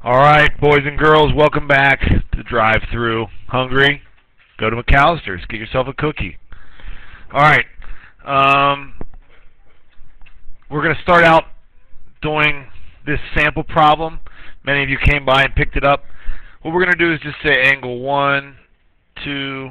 All right, boys and girls, welcome back to Drive-Thru. Hungry? Go to McAllister's. Get yourself a cookie. All right. We're going to start out doing this sample problem. Many of you came by and picked it up. What we're going to do is just say angle 1, 2,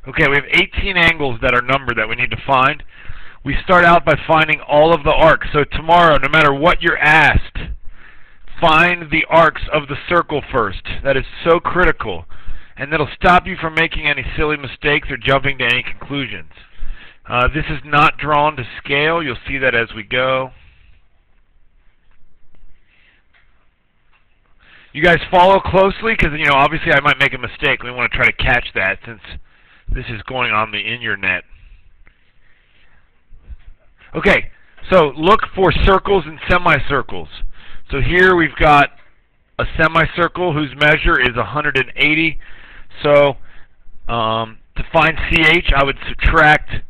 okay, we have 18 angles that are numbered that we need to find. We start out by finding all of the arcs. So tomorrow, no matter what you're asked, find the arcs of the circle first. That is so critical. And that'll stop you from making any silly mistakes or jumping to any conclusions. This is not drawn to scale. You'll see that as we go. You guys follow closely because, obviously I might make a mistake. We want to try to catch that since this is going on the in-your-net. Okay, so look for circles and semicircles. So here we've got a semicircle whose measure is 180. So to find CH, I would subtract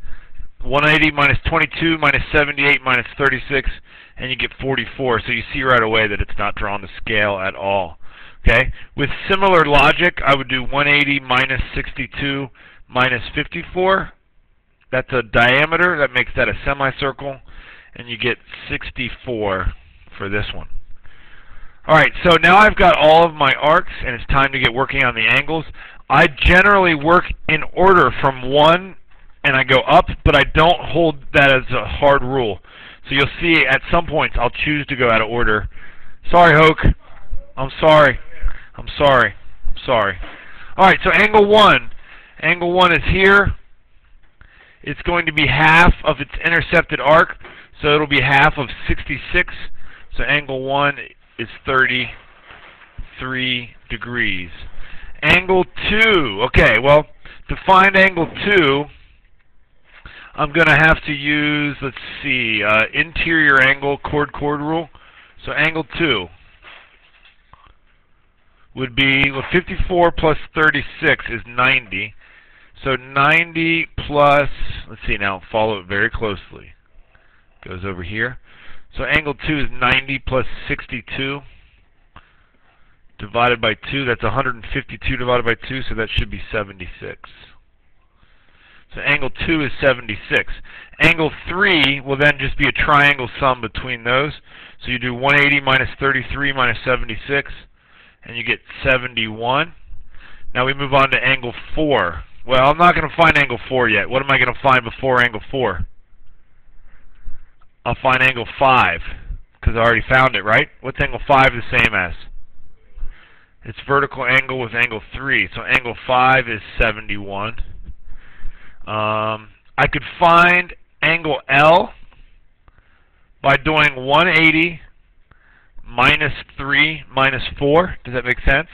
180 minus 22 minus 78 minus 36, and you get 44. So you see right away that it's not drawn to scale at all. Okay, with similar logic, I would do 180 minus 62 minus 54. That's a diameter. That makes that a semicircle. And you get 64 for this one. All right, so now I've got all of my arcs, and it's time to get working on the angles. I generally work in order from 1, and I go up, but I don't hold that as a hard rule. So you'll see at some points I'll choose to go out of order. Sorry, Hoke. I'm sorry. I'm sorry. I'm sorry. All right, so angle 1. Angle 1 is here. It's going to be half of its intercepted arc, so it'll be half of 66. So angle 1 is 33 degrees. Angle 2. Okay, well, to find angle 2, I'm going to have to use, let's see, interior angle chord rule. So angle 2 would be, well, 54 plus 36 is 90. So 90 plus, let's see now, follow it very closely. Goes over here. So angle 2 is 90 plus 62 divided by 2. That's 152 divided by 2, so that should be 76. So angle 2 is 76. Angle 3 will then just be a triangle sum between those. So you do 180 minus 33 minus 76, and you get 71. Now we move on to angle 4. Well, I'm not going to find angle 4 yet. What am I going to find before angle 4? I'll find angle 5, because I already found it, right? What's angle 5 the same as? It's vertical angle with angle 3. So angle 5 is 71. I could find angle L by doing 180 minus 3 minus 4. Does that make sense?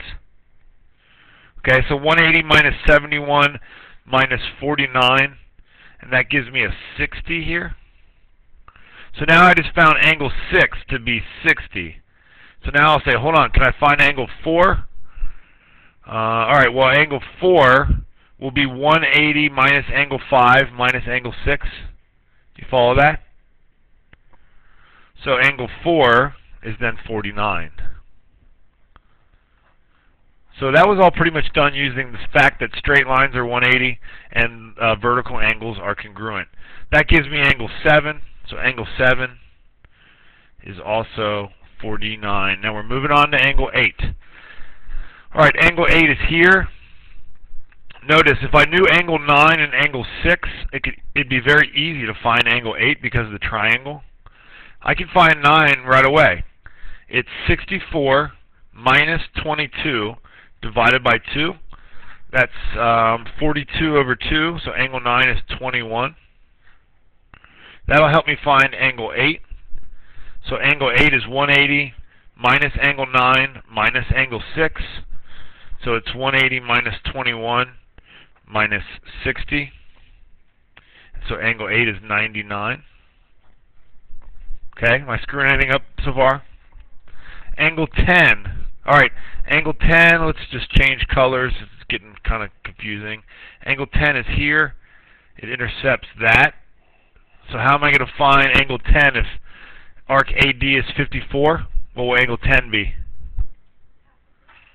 Okay, so 180 minus 71 minus 49, and that gives me a 60 here. So now I just found angle 6 to be 60. So now I'll say, hold on, can I find angle 4? All right, well, angle 4 will be 180 minus angle 5 minus angle 6. Do you follow that? So angle 4 is then 49. So that was all pretty much done using the fact that straight lines are 180 and vertical angles are congruent. That gives me angle 7. So angle 7 is also 49. Now we're moving on to angle 8. All right, angle 8 is here. Notice if I knew angle 9 and angle 6, it'd be very easy to find angle 8 because of the triangle. I can find 9 right away. It's 64 minus 22 divided by 2. That's 42 over 2, so angle 9 is 21. That'll help me find angle 8. So angle 8 is 180 minus angle 9 minus angle 6. So it's 180 minus 21 minus 60. So angle 8 is 99. Okay, am I screwing anything up so far? Angle 10. All right, angle 10, let's just change colors. It's getting kind of confusing. Angle 10 is here. It intercepts that. So how am I going to find angle 10 if arc AD is 54? What will angle 10 be?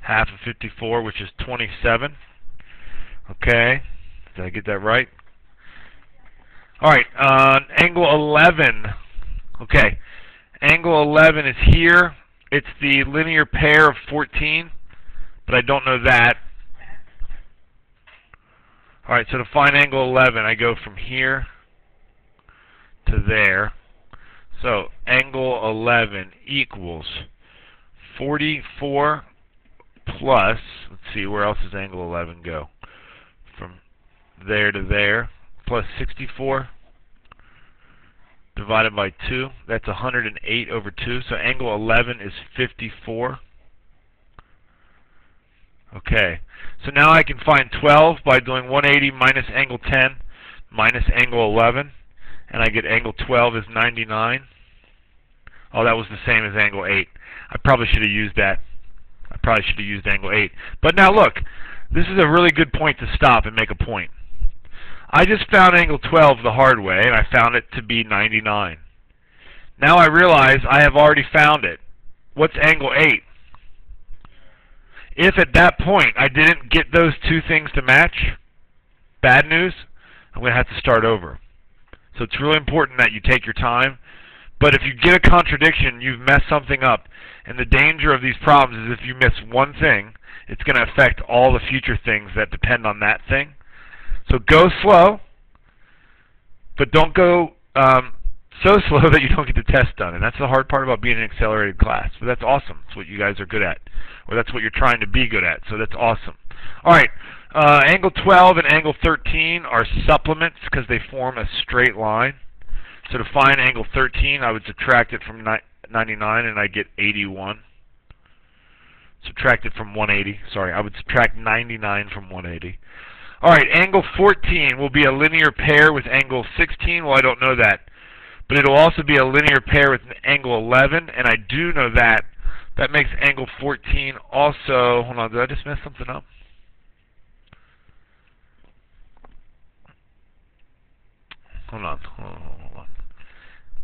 Half of 54, which is 27. Okay, did I get that right? All right, angle 11. Okay, angle 11 is here. It's the linear pair of 14, but I don't know that. All right, so to find angle 11, I go from here to there. So angle 11 equals 44 plus, let's see, where else does angle 11 go? From there to there, plus 64 divided by 2. That's 108 over 2. So angle 11 is 54. Okay, so now I can find 12 by doing 180 minus angle 10 minus angle 11. And I get angle 12 is 99. Oh, that was the same as angle 8. I probably should have used that. I probably should have used angle 8. But now look, this is a really good point to stop and make a point. I just found angle 12 the hard way, and I found it to be 99. Now I realize I have already found it. What's angle 8? If at that point I didn't get those two things to match, bad news, I'm going to have to start over. So it's really important that you take your time. But if you get a contradiction, you've messed something up. And the danger of these problems is if you miss one thing, it's going to affect all the future things that depend on that thing. So go slow, but don't go so slow that you don't get the test done. And that's the hard part about being in an accelerated class. But that's awesome. It's what you guys are good at. Or that's what you're trying to be good at. So that's awesome. All right. Angle 12 and angle 13 are supplements because they form a straight line. So to find angle 13, I would subtract it from 99 and I get 81. Subtract it from 180. Sorry, I would subtract 99 from 180. All right, angle 14 will be a linear pair with angle 16. Well, I don't know that. But it will also be a linear pair with angle 11, and I do know that. That makes angle 14 also, hold on, did I just mess something up? Hold on.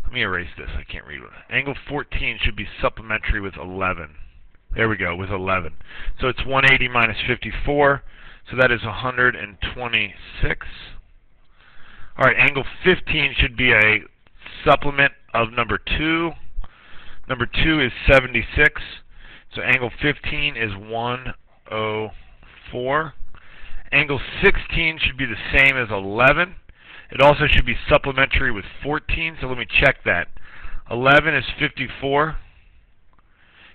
Let me erase this. I can't read it. Angle 14 should be supplementary with 11. There we go, with 11. So it's 180 minus 54. So that is 126. All right, angle 15 should be a supplement of number 2. Number 2 is 76. So angle 15 is 104. Angle 16 should be the same as 11. It also should be supplementary with 14, so let me check that. 11 is 54.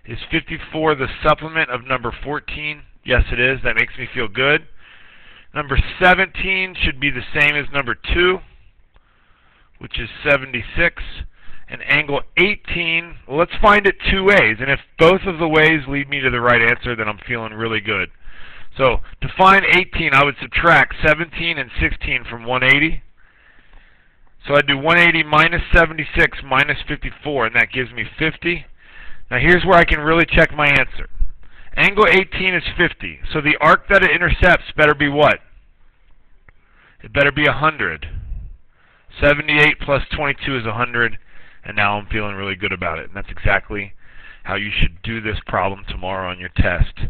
Is 54 the supplement of number 14? Yes, it is. That makes me feel good. Number 17 should be the same as number 2, which is 76. And angle 18, well, let's find it two ways. And if both of the ways lead me to the right answer, then I'm feeling really good. So to find 18, I would subtract 17 and 16 from 180. So I do 180 minus 76 minus 54, and that gives me 50. Now here's where I can really check my answer. Angle 18 is 50, so the arc that it intercepts better be what? It better be 100. 78 plus 22 is 100, and now I'm feeling really good about it. And that's exactly how you should do this problem tomorrow on your test.